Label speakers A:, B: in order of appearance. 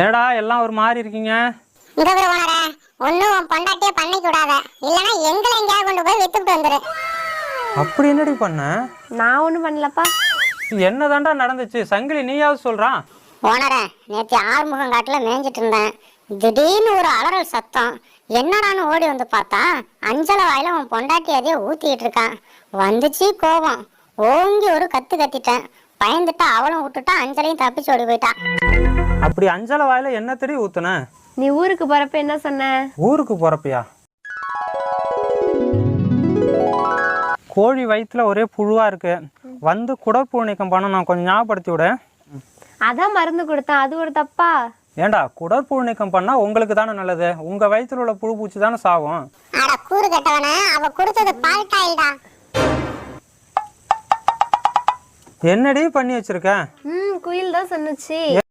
A: ஏடா எல்லாம் ஒரு மாதிரி இருக்கீங்க?
B: இங்க ஒரு ஓனரே, ஒன்னும் பொண்டாட்டியே பண்ணிக்க கூடாத, இல்லனா எங்களை எங்கேயாவது கொண்டு போய் வித்துட்டு வந்துரு.
A: அப்படி என்னடி பண்ண?
C: நான் ஒன்றும் பண்ணலப்பா.
A: என்னதாண்டா நடந்துச்சு? சங்கிலி நீயாவது சொல்றான்.
B: ஓனரே, நேற்று ஆறுமுகம் காட்டுல மேய்ஞ்சிட்டு இருந்தேன். திடீர்னு ஒரு அலறல் சத்தம். என்னடான்னு ஓடி வந்து பார்த்தா அஞ்சல வாயில உன் பொண்டாட்டி அதையே ஊத்திட்டு இருக்கான். வந்துச்சு கோவம். ஓங்கி ஒரு கத்து கத்திட்டேன். பயந்துட்டா அவளும் விட்டுட்டா, அஞ்சலையும் தப்பிச்சு ஓடி போயிட்டா.
A: அப்படி அஞ்சல வாயில என்ன தெரிய ஊத்துன?
C: நீ ஊருக்கு போறப்ப என்ன சொன்ன?
A: ஊருக்கு போறப்பியா? கோழி வயிற்றுல ஒரே புழுவா இருக்கு, வந்து குடற்புழு நீக்கம் பண்ண நான் கொஞ்சம் ஞாபகப்படுத்தி விட.
C: அதான் மருந்து கொடுத்தேன், அது ஒரு தப்பா?
A: ஏண்டா, குடற்புழு நீக்கம் பண்ணா உங்களுக்கு தானே நல்லது, உங்க வயிற்றுல உள்ள புழு பூச்சி தானே சாகும்.
B: அட கூறு கட்டவன, அவ கொடுத்தது பால்டாயில்டா.
A: என்னடி பண்ணி வச்சிருக்க?
C: குயில் தான் சொன்னுச்சு.